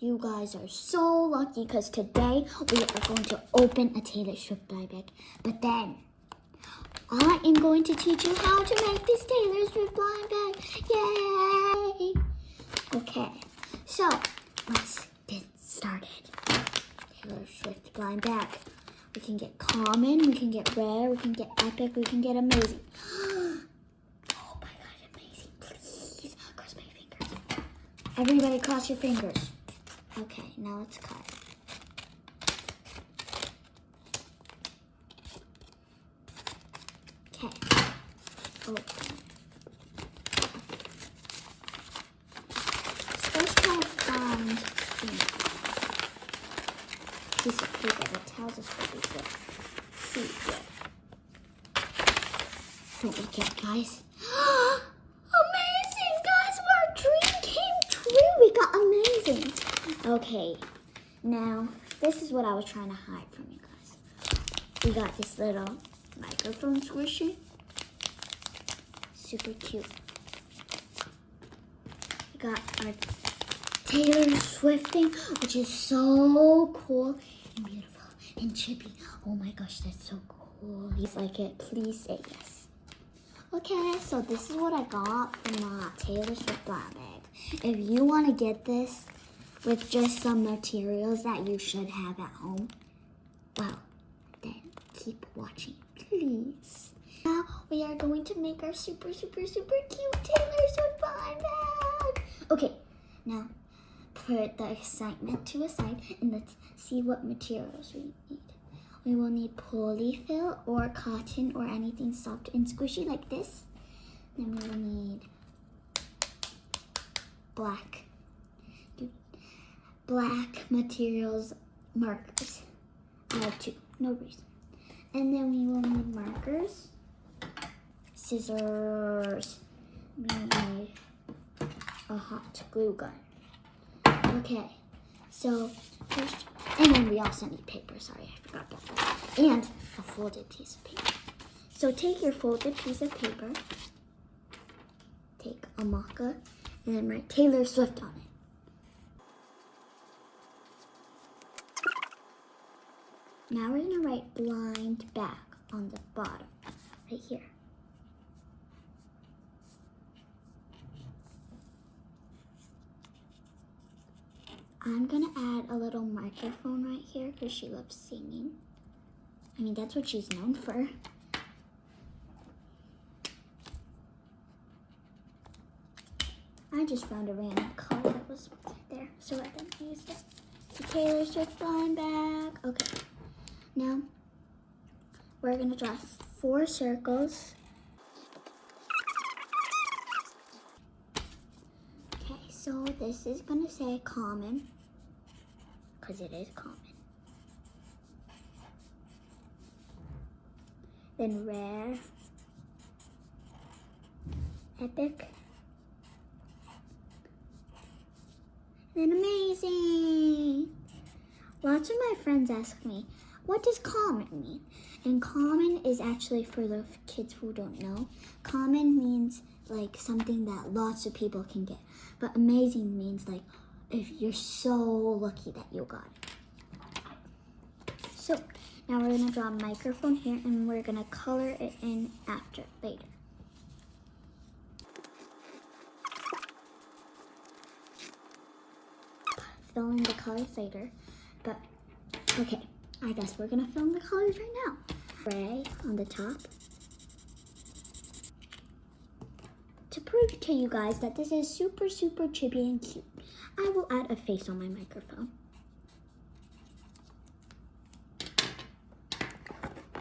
You guys are so lucky because today we are going to open a Taylor Swift blind bag. But then, I am going to teach you how to make this Taylor Swift blind bag. Yay! Okay, so let's get started. Taylor Swift blind bag. We can get common, we can get rare, we can get epic, we can get amazing. Oh my god, amazing. Please, cross my fingers. Everybody cross your fingers. Okay, now let's cut. Okay. Open. First try to find a piece of paper that tells us what we should see here. Don't look at it, guys. Amazing, guys! Our dream came true. We got amazing. Okay, now this is what I was trying to hide from you guys. We got this little microphone squishy. Super cute. We got our Taylor Swift thing, which is so cool and beautiful. And Chibi, oh my gosh, that's so cool. Please like it, please say yes. Okay, so this is what I got from my Taylor Swift blind bag. If you want to get this with just some materials that you should have at home, well, then keep watching, please. Now we are going to make our super cute Taylor Swift blind bag. Okay, now put the excitement to a side and let's see what materials we need. We will need polyfill or cotton or anything soft and squishy like this. Then we will need black materials markers. I have 2, no reason. And then we will need markers, scissors, we need a hot glue gun. Okay, so first, and then we also need paper. Sorry, I forgot about that. And a folded piece of paper. So take your folded piece of paper, take a marker, and then write Taylor Swift on it. Now we're gonna write blind bag on the bottom, right here. I'm gonna add a little microphone right here because she loves singing. I mean, that's what she's known for. I just found a random color that was there, so I didn't use it. The Taylor Swift blind bag. Okay. Now, we're going to draw 4 circles. Okay, so this is going to say common, because it is common. Then rare, epic, then amazing. Lots of my friends ask me, what does common mean? And common is actually, for the kids who don't know, common means like something that lots of people can get. But amazing means like if you're so lucky that you got it. So now we're gonna draw a microphone here and we're gonna color it in later. Fill in the colors later, but okay. I guess we're gonna fill in the colors right now. Gray on the top. To prove to you guys that this is super chibi and cute, I will add a face on my microphone.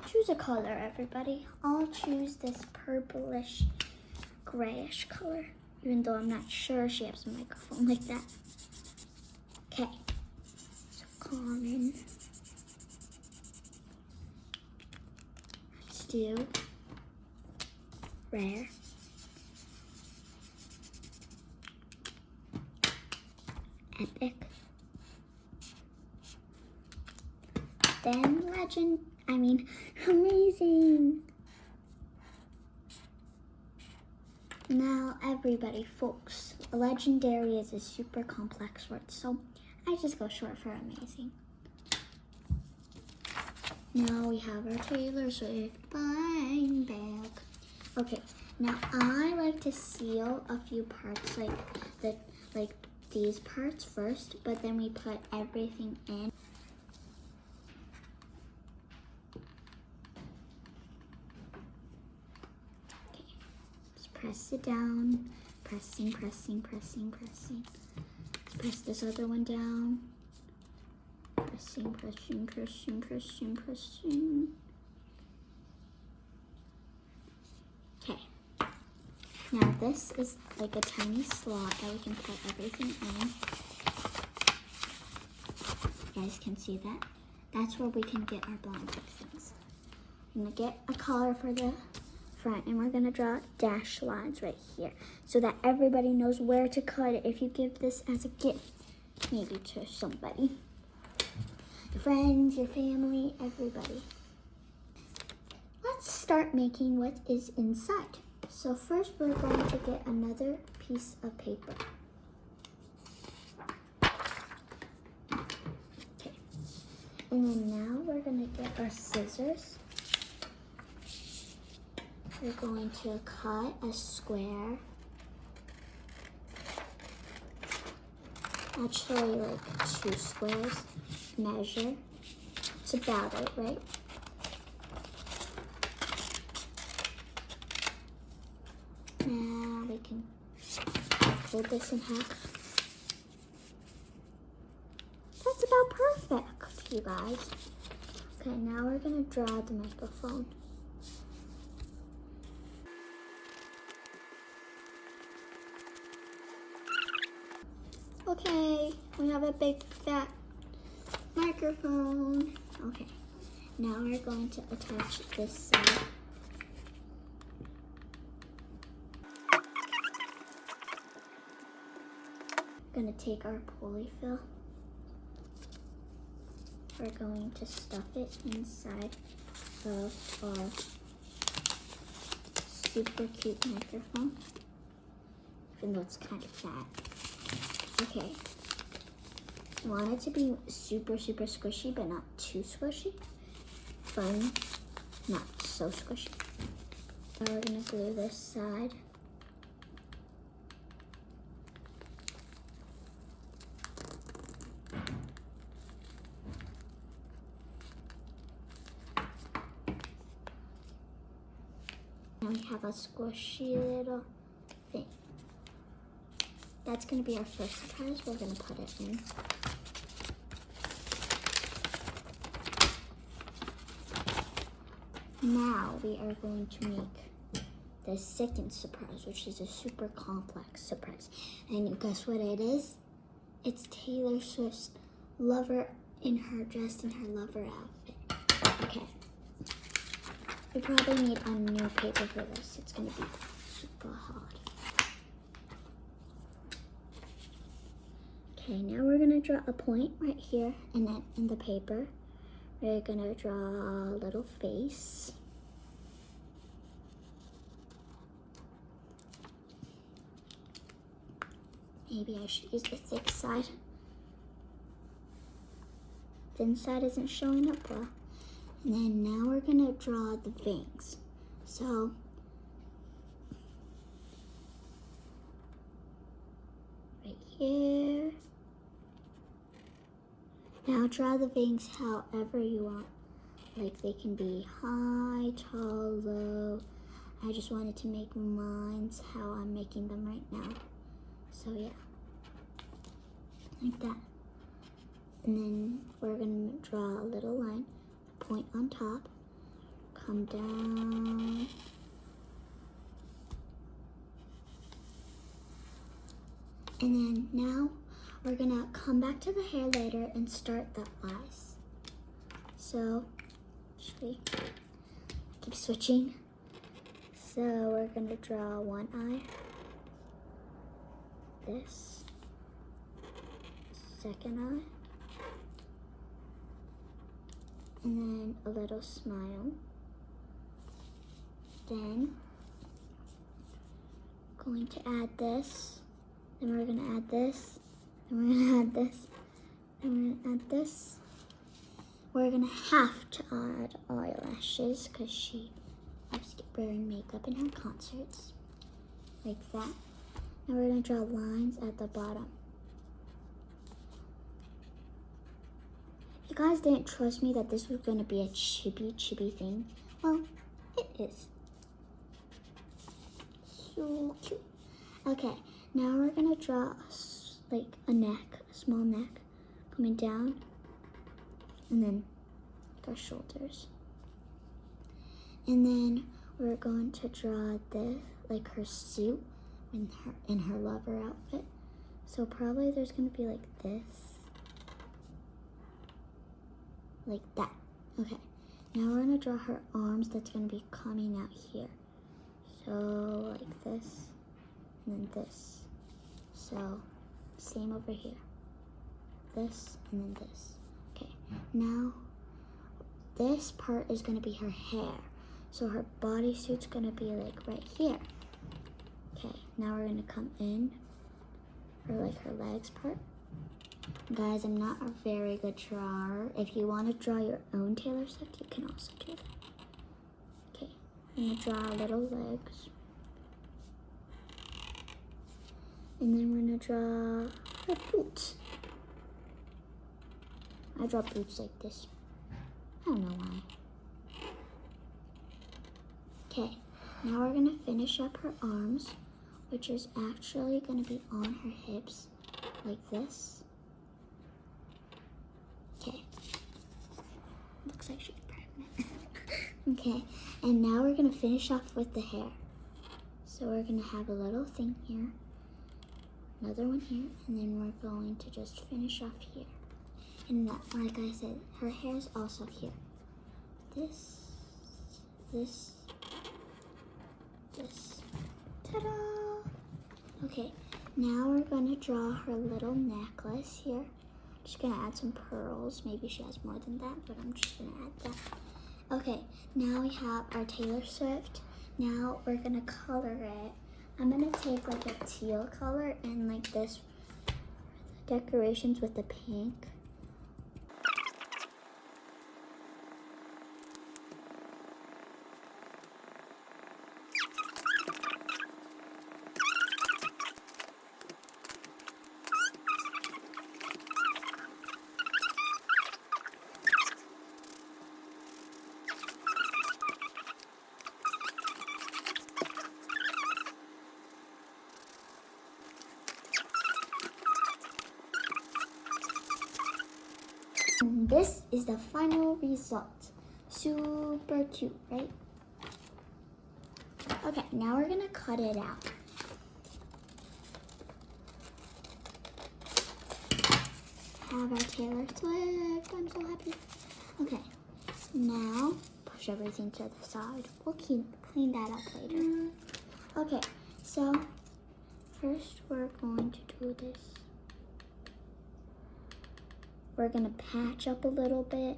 Choose a color, everybody. I'll choose this purplish, grayish color, even though I'm not sure she has a microphone like that. Okay, so common. Do rare, epic, then amazing. Now everybody, folks, legendary is a super complex word, so I just go short for amazing. Now we have our Taylor Swift buying bag. Okay, now I like to seal a few parts like these parts first, but then we put everything in. Okay, just press it down, pressing. Press this other one down. Pressing. Okay. Now this is like a tiny slot that we can put everything in. You guys can see that. That's where we can get our blind things. I'm gonna get a color for the front, and we're gonna draw dash lines right here so that everybody knows where to cut it if you give this as a gift, maybe to somebody. Your friends, your family, everybody. Let's start making what is inside. So first we're going to get another piece of paper. Okay. And then now we're going to get our scissors. We're going to cut a square. Actually, like 2 squares. Measure. It's about it, right? Now we can fold this in half. That's about perfect, you guys. Okay, now we're gonna draw the microphone. Okay, we have a big fat microphone. Okay, now we're going to attach this side. We're going to take our polyfill. We're going to stuff it inside of our super cute microphone, even though it's kind of fat. Okay. I want it to be super squishy, but not too squishy. Fun, not so squishy. Now we're gonna glue this side. Now we have a squishy little thing. That's gonna be our first surprise. We're gonna put it in. Now we are going to make the second surprise, which is a super complex surprise. And you guess what it is? It's Taylor Swift's lover dressed in her lover outfit. Okay. We probably need a new paper for this. It's gonna be super hard. Okay, now we're gonna draw a point right here, and then in the paper, we're gonna draw a little face. Maybe I should use the thick side. Thin side isn't showing up well. And then now we're gonna draw the wings. So, right here. Now draw the wings however you want. Like they can be high, tall, low. I just wanted to make mine how I'm making them right now. So yeah, like that. And then we're gonna draw a little line, point on top, come down. And then now we're gonna come back to the hair later and start the eyes. So, actually, keep switching. So we're gonna draw one eye, this, second eye, and then a little smile. Then, going to add this, then we're gonna add this, and we're gonna add this, I'm gonna add this. We're gonna have to add eyelashes because she loves wearing makeup in her concerts. Like that. Now we're gonna draw lines at the bottom. You guys didn't trust me that this was gonna be a chibi thing. Well, it is. So cute. Okay, now we're gonna draw like a neck, a small neck coming down, and then like our shoulders. And then we're going to draw this, like her suit in her lover outfit. So probably there's gonna be like this. Like that. Okay. Now we're gonna draw her arms that's gonna be coming out here. So like this, and then this. So same over here. This and then this. Okay. Now this part is gonna be her hair. So her bodysuit's gonna be like right here. Okay, now we're gonna come in for like her legs part. Guys, I'm not a very good drawer. If you want to draw your own Taylor Swift, you can also do that. Okay, I'm gonna draw little legs. And then we're gonna draw her boots. I draw boots like this. I don't know why. Okay, now we're gonna finish up her arms, which is actually gonna be on her hips, like this. Okay, looks like she's pregnant. Okay, and now we're gonna finish off with the hair. So we're gonna have a little thing here, another one here, and then we're going to just finish off here. And that, like I said, her hair is also here. This. This. Ta-da! Okay, now we're gonna draw her little necklace here. Just gonna add some pearls. Maybe she has more than that, but I'm just gonna add that. Okay, now we have our Taylor Swift. Now we're gonna color it. I'm gonna take like a teal color and like this decorations with the pink. And this is the final result. Super cute, right? Okay, now we're gonna cut it out. Have our Taylor Swift. I'm so happy. Okay, now push everything to the side. We'll clean that up later. Okay, so first we're going to do this. We're gonna patch up a little bit.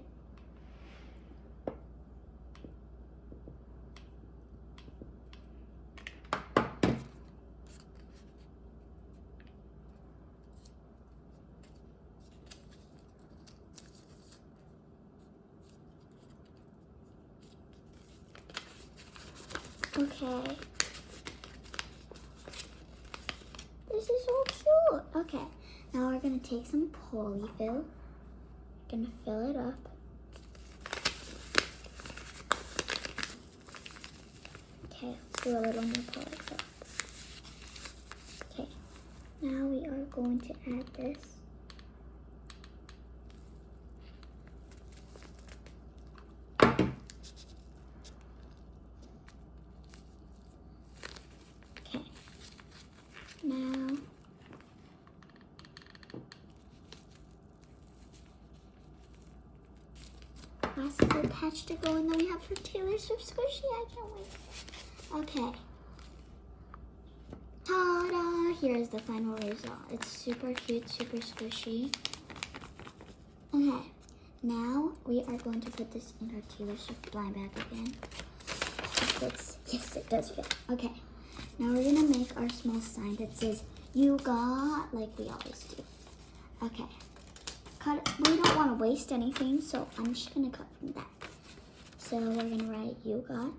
Okay. This is so cute. Okay, now we're gonna take some polyfill. Gonna fill it up. Okay, let's do a little more polyfill. Okay, now we are going to add this. Okay, now last little patch to go, and then we have her Taylor Swift squishy. I can't wait. Okay. Ta-da! Here's the final result. It's super cute, super squishy. Okay. Now we are going to put this in our Taylor Swift blind bag again. Yes, it does fit. Okay. Now we're gonna make our small sign that says "You got," like we always do. Okay. cut. We don't want to waste anything, so I'm just gonna cut from that. So we're gonna write you got.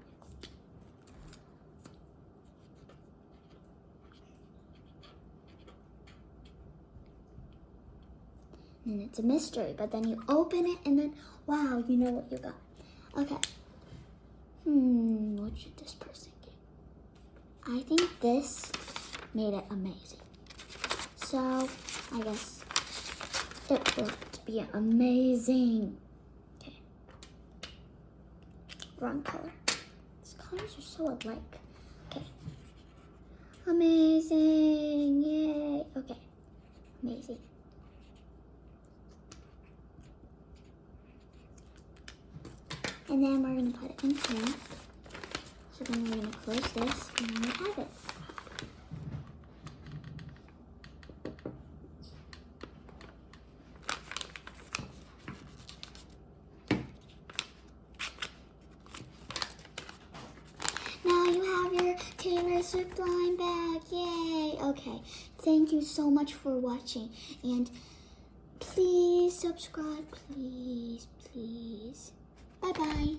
And it's a mystery, but then you open it and then, wow, you know what you got. Okay. What should this person get? I think this made it amazing. So, I guess it will be amazing. Okay. Wrong color. These colors are so alike. Okay. Amazing. Yay. Okay. Amazing. And then we're going to put it in here. So then we're going to close this and then we have it. Now you have your Taylor Swift line bag. Yay. Okay. Thank you so much for watching. And please subscribe. Please, please. Bye-bye.